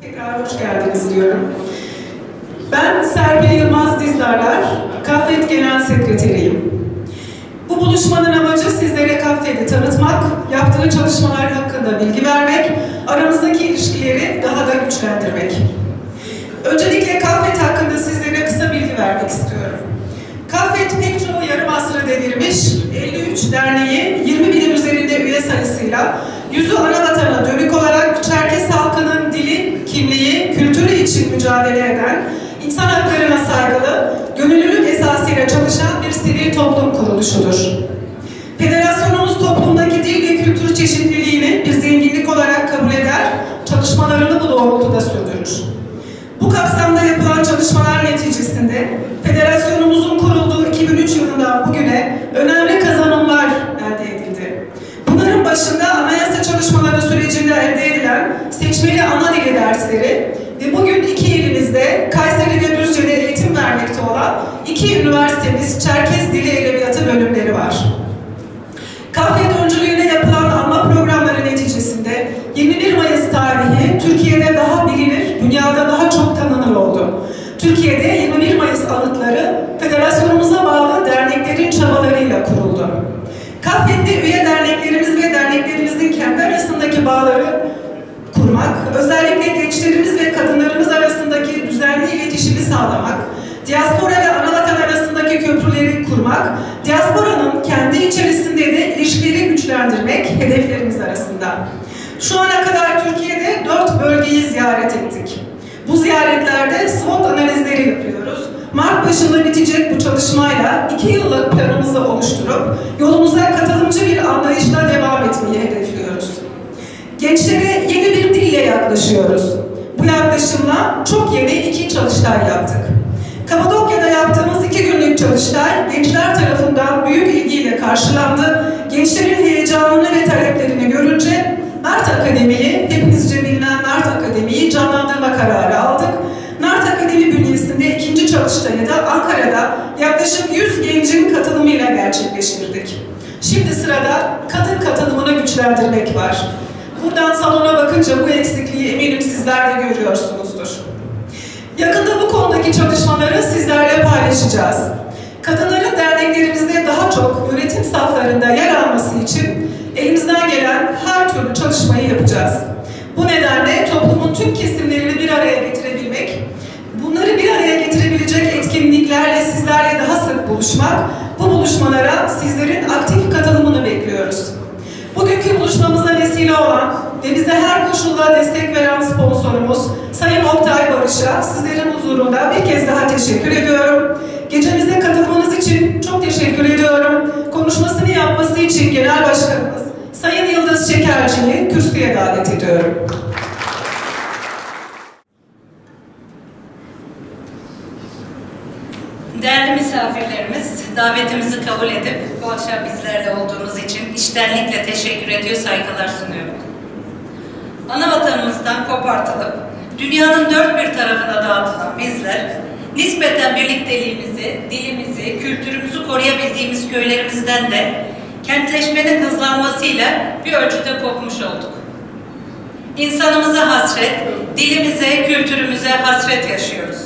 Tekrar hoş geldiniz diyorum. Ben Serpil Yılmaz Dizdarlar, CAFED Genel Sekreteriyim. Bu buluşmanın amacı sizlere CAFED'i tanıtmak, yaptığı çalışmalar hakkında bilgi vermek, aramızdaki ilişkileri daha da güçlendirmek. Öncelikle CAFED hakkında sizlere kısa bilgi vermek istiyorum. CAFED pek çoğu yarım asrı devirmiş, 53 derneği, 20 binin üzerinde üye sayısıyla, yüzü anavatana dönük olarak Çerkes halkının dili, kimliği, kültürü için mücadele eden, insan haklarına saygılı, gönüllülük esasıyla çalışan bir sivil toplum kuruluşudur. Federasyonumuz toplumdaki dil ve kültür çeşitliliğini bir zenginlik olarak kabul eder, çalışmalarını bu doğrultuda sürdürür. Bu kapsamda yapılan çalışmalar neticesinde federasyonumuzun kurulduğu 2003 yılından bugüne önemli kazanımlar elde edildi. Bunların başında anayasa çalışmaları sürecinde elde edilen seçmeli ana dili dersleri ve bugün iki ilimizde Kayseri ve Düzce'de eğitim vermekte olan iki üniversitemiz Çerkes Dili Edebiyatı bölümleri var. CAFED öncülüğüne yapılan anma programları neticesinde 21 Mayıs tarihi Türkiye'de daha bilinir, dünyada daha çok tanınır oldu. Türkiye'de 21 Mayıs anıtları federasyonumuza bağlı derneklerin çabalarıyla kuruldu. CAFED'de üye derneklerimiz ve derneklerimizin kendi arasındaki bağları kurmak, özellikle gençlerimiz ve kadınlarımız arasındaki düzenli iletişimi sağlamak, diaspora ve anavatan arasındaki köprüleri kurmak, diasporanın kendi içerisinde de ilişkileri güçlendirmek hedeflerimiz arasında. Şu ana kadar Türkiye'de 4 bölgeyi ziyaret ettik. Bu ziyaretlerde SWOT analizleri yapıyoruz. Mart başında bitecek bu çalışmayla 2 yıllık planımızı oluşturup yolumuza katılımcı bir anlayışla devam etmeyi hedefliyoruz. Gençlere yeni bir dille yaklaşıyoruz. Bu yaklaşımla çok yeni 2 çalıştay yaptık. Kapadokya'da yaptığımız 2 günlük çalıştay gençler tarafından büyük ilgiyle karşılandı. Gençlerin heyecanını ve taleplerini görünce NART Akademi'yi, hepinizce bilinen NART Akademi'yi canlandırma kararı aldık. NART Akademi bünyesinde 2. çalıştayı da Ankara'da yaklaşık 100 gencin katılımıyla gerçekleştirdik. Şimdi sırada kadın katılımını güçlendirmek var. Buradan salona bakınca bu eksikliği eminim sizler de görüyorsunuzdur. Yakında bu konudaki çalışmaları sizlerle paylaşacağız. Kadınların derneklerimizde daha çok yönetim saflarında yer alması için elimizden gelen her türlü çalışmayı yapacağız. Bu nedenle toplumun tüm kesimlerini bir araya getirebilmek, bunları bir araya getirebilecek etkinliklerle sizlerle daha sık buluşmak, bu buluşmalara sizlerin aktif katılımını bekliyoruz. Bugünkü buluşmamıza vesile olan ve bize her koşulda destek veren sponsorumuz Sayın Oktay Barış'a sizlerin huzurunda bir kez daha teşekkür ediyorum. Gecemize katılmanız için çok teşekkür ediyorum. Konuşmasını yapması için Genel Başkanımız Sayın Yıldız Şekerci'yi kürsüye davet ediyorum. Değerli misafirlerimiz, davetimizi kabul edip bu akşam bizlerle olduğunuz için içtenlikle teşekkür ediyor, saygılar sunuyorum. Anavatanımızdan kopartılıp dünyanın dört bir tarafına dağıtılan bizler, nispeten birlikteliğimizi, dilimizi, kültürümüzü koruyabildiğimiz köylerimizden de kentleşmenin hızlanmasıyla bir ölçüde kopmuş olduk. İnsanımıza hasret, dilimize, kültürümüze hasret yaşıyoruz.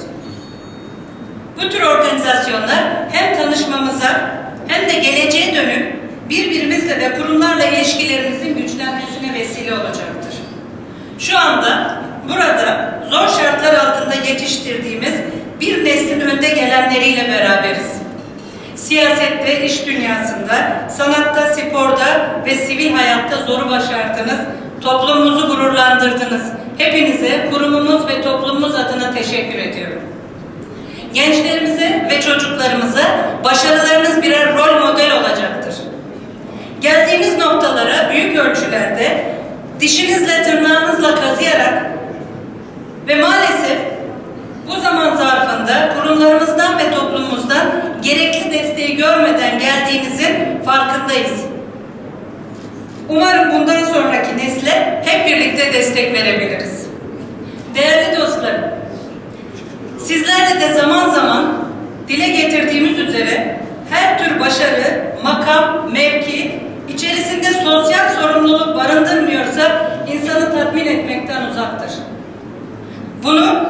Bu tür organizasyonlar hem tanışmamıza hem de geleceğe dönük birbirimizle ve kurumlarla ilişkilerimizin güçlenmesine vesile olacaktır. Şu anda burada zor şartlar altında yetiştirdiğimiz bir neslin önde gelenleriyle beraberiz. Siyasette, iş dünyasında, sanatta, sporda ve sivil hayatta zoru başardınız, toplumumuzu gururlandırdınız. Hepinize kurumumuz ve toplumumuz adına teşekkür ediyorum. Gençlerimize ve çocuklarımıza başarılarınız birer rol model olacaktır. Geldiğiniz noktalara büyük ölçülerde dişinizle tırnağınızla kazıyarak ve maalesef bu zaman zarfında kurumlarımızdan ve toplumumuzdan gerekli desteği görmeden geldiğinizin farkındayız. Umarım bundan sonraki nesle hep birlikte destek verebiliriz. Değerli dostlarım, sizlerle de zaman zaman dile getirdiğimiz üzere her tür başarı, makam, mevki içerisinde sosyal sorumluluk barındırmıyorsa insanı tatmin etmekten uzaktır. Bunu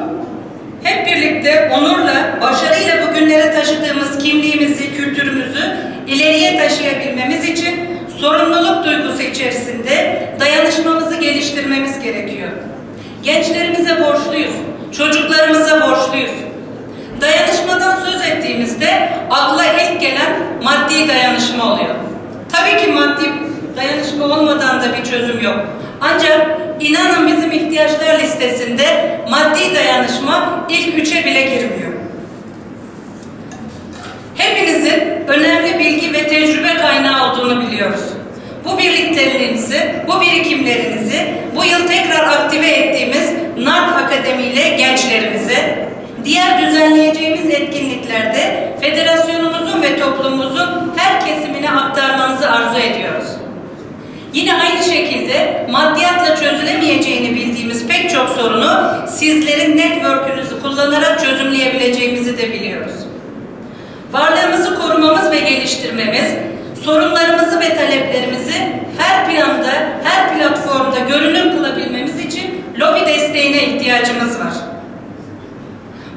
hep birlikte onurla, başarıyla bugünlere taşıdığımız kimliğimizi, kültürümüzü ileriye taşıyabilmemiz için sorumluluk duygusu içerisinde dayanışmamızı geliştirmemiz gerekiyor. Gençlerimize borçluyuz, çocuklarımıza borçluyuz. Dayanışmadan söz ettiğimizde akla ilk gelen maddi dayanışma oluyor. Tabii ki maddi dayanışma olmadan da bir çözüm yok. Ancak inanın bizim ihtiyaçlar listesinde maddi dayanışma ilk 3'e bile girmiyor. Hepinizin önemli bilgi ve tecrübe kaynağı olduğunu biliyoruz. Bu birliklerinizi, bu birikimlerinizi bu yıl tekrar aktive ettiğimiz NART Akademi ile gençlerimize, diğer düzenleyeceğimiz etkinliklerde federasyonumuzun ve toplumumuzun her kesimine aktarmanızı arzu ediyoruz. Yine aynı şekilde maddiyatla çözülemeyeceğini bildiğimiz pek çok sorunu sizlerin network'ünüzü kullanarak çözümleyebileceğimizi de biliyoruz. Varlığımızı korumamız ve geliştirmemiz, sorunlarımızı ve taleplerimizi her planda, her platformda görünür kılabilmemiz için lobi desteğine ihtiyacımız var.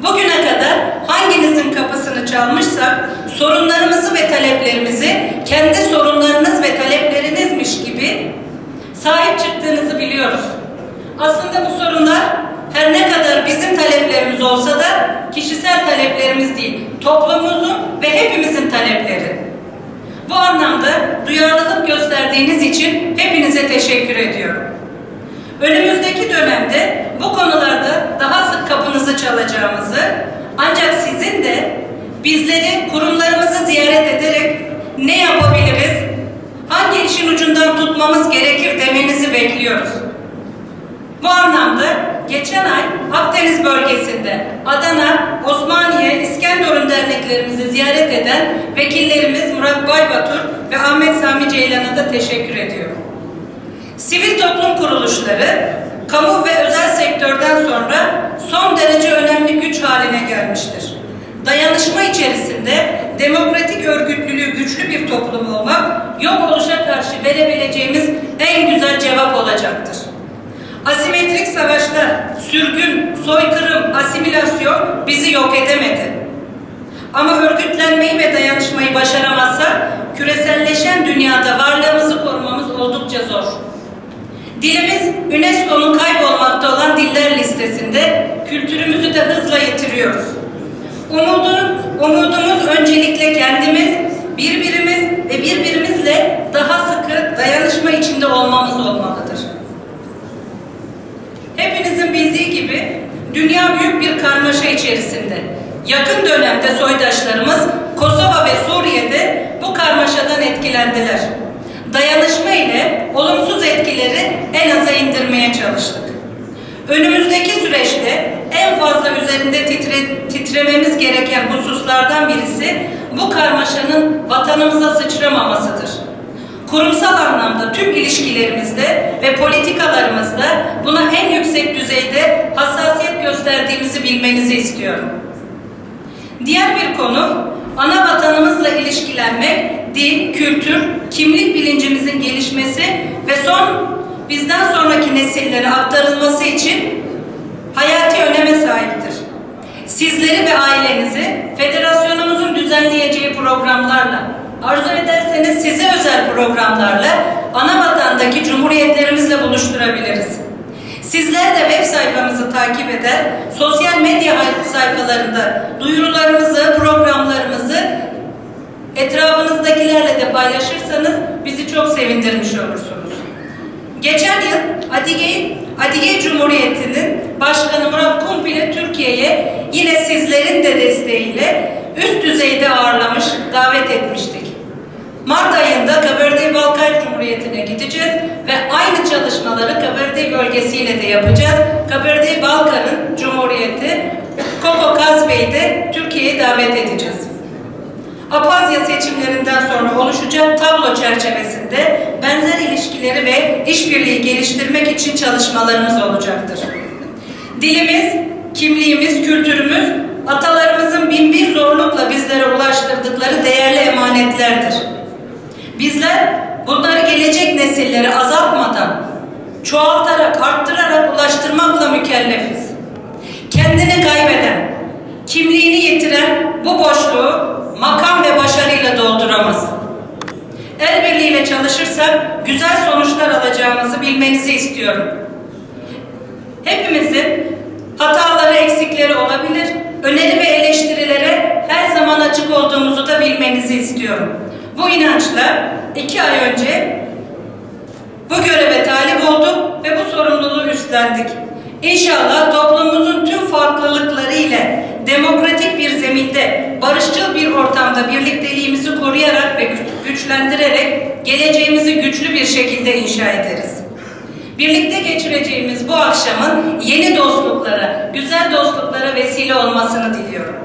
Bugüne kadar hanginizin kapısını çalmışsak sorunlarımızı ve taleplerimizi kendi sorunlarınız ve taleplerinizmiş gibi sahip çıktığınızı biliyoruz. Aslında bu sorunlar her ne kadar bizim taleplerimiz olsa da kişisel taleplerimiz değil, toplumumuzun ve hepimizin talepleri. Bu anlamda duyarlılık gösterdiğiniz için hepinize teşekkür ediyorum. Önümüzdeki dönemde bu konularda daha sık kapınızı çalacağımızı, ancak sizin de bizleri, kurumlarımızı ziyaret ederek ne yapabiliriz, hangi işin ucundan tutmamız gerekir demenizi bekliyoruz. Bu anlamda geçen ay Akdeniz bölgesinde Adana, Osmaniye, İskenderun derneklerimizi ziyaret eden vekillerimiz Murat Baybatur ve Ahmet Sami Ceylan'a da teşekkür ediyorum. Sivil toplum kuruluşları, kamu ve özel sektörden sonra son derece önemli güç haline gelmiştir. Dayanışma içerisinde demokratik örgütlülüğü güçlü bir toplum olmak, yok oluşa karşı verebileceğimiz en güzel cevap olacaktır. Asimetrik savaşlar, sürgün, soykırım, asimilasyon bizi yok edemedi. Ama örgütlenmeyi ve dayanışmayı başaramazsak, küreselleşen dünyada varlığımızı korumamız oldukça zor. Dilimiz, UNESCO'nun kaybolmakta olan diller listesinde, kültürümüzü de hızla yitiriyoruz. Umudumuz öncelikle kendimiz, birbirimiz ve birbirimizle daha sıkı dayanışma içinde olmamız olmalıdır. Hepinizin bildiği gibi dünya büyük bir karmaşa içerisinde. Yakın dönemde soydaşlarımız Kosova ve Suriye'de bu karmaşadan etkilendiler. Dayanışma ile olumsuz etkileri en aza indirmeye çalıştık. Önümüzdeki süreçte en fazla üzerinde titrememiz gereken hususlardan birisi bu karmaşanın vatanımıza sıçramamasıdır. Kurumsal anlamda tüm ilişkilerimizde ve politikalarımızda buna en yüksek düzeyde hassasiyet gösterdiğimizi bilmenizi istiyorum. Diğer bir konu, ana vatanımızla ilişkilenmek, dil, kültür, kimlik bilincimizin gelişmesi ve bizden sonraki nesillere aktarılması için hayati öneme sahiptir. Sizleri ve ailenizi federasyonumuzun düzenleyeceği programlarla, arzu ederseniz size özel programlarla ana vatandaki cumhuriyetlerimizle buluşturabiliriz. Sizler de web sayfamızı takip eder, sosyal medya sayfalarında duyurularımızı, programlarımızı etrafınızdakilerle de paylaşırsanız bizi çok sevindirmiş olursunuz. Geçen yıl Adige Cumhuriyeti'nin Başkanı Murat Kumpil'i Türkiye'ye yine sizlerin de desteğiyle üst düzeyde ağırlamış, davet etmiştik. Mart ayında Kabardey-Balkar Cumhuriyeti'ne gideceğiz ve aynı çalışmaları Kabardey bölgesiyle de yapacağız. Kabardey-Balkar'ın Cumhuriyeti Koko Kazbey'i de Türkiye'ye davet edeceğiz. Abhazya seçimlerinden sonra oluşacak tablo çerçevesinde benzer ilişkileri ve işbirliği geliştirmek için çalışmalarımız olacaktır. Dilimiz, kimliğimiz, kültürümüz, atalarımızın binbir zorlukla bizlere ulaştırdıkları değerli emanetlerdir. Bizler bunları gelecek nesillere azaltmadan, çoğaltarak, arttırarak ulaştırmakla mükellefiz. kendini kaybeden, kimliğini yitiren bu boşluğu makam ve başarıyla dolduramaz. El birliğiyle çalışırsak güzel sonuçlar alacağımızı bilmenizi istiyorum. Hepimizin hataları, eksikleri olabilir. Öneri ve eleştirilere her zaman açık olduğumuzu da bilmenizi istiyorum. Bu inançla 2 ay önce bu göreve talip olduk ve bu sorumluluğu üstlendik. İnşallah toplumumuzun tüm farklılıkları ile demokratik bir zeminde, barışçıl bir ortamda birlikteliğimizi koruyarak ve güçlendirerek geleceğimizi güçlü bir şekilde inşa ederiz. Birlikte geçireceğimiz bu akşamın yeni dostluklara, güzel dostluklara vesile olmasını diliyorum.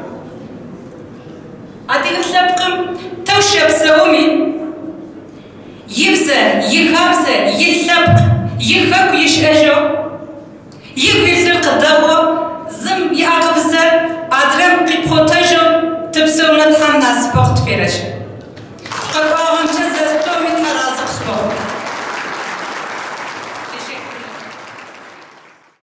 Adilsapkım tavşapsa omin, yibse, yıkapsa, yissapk, yıkak yişejo, yıkvisir kıdavo, zım yağıbsa, adrem kıprotajon, tıpsavna thanna sport fereş. Kakağımça zestomin harazık sport.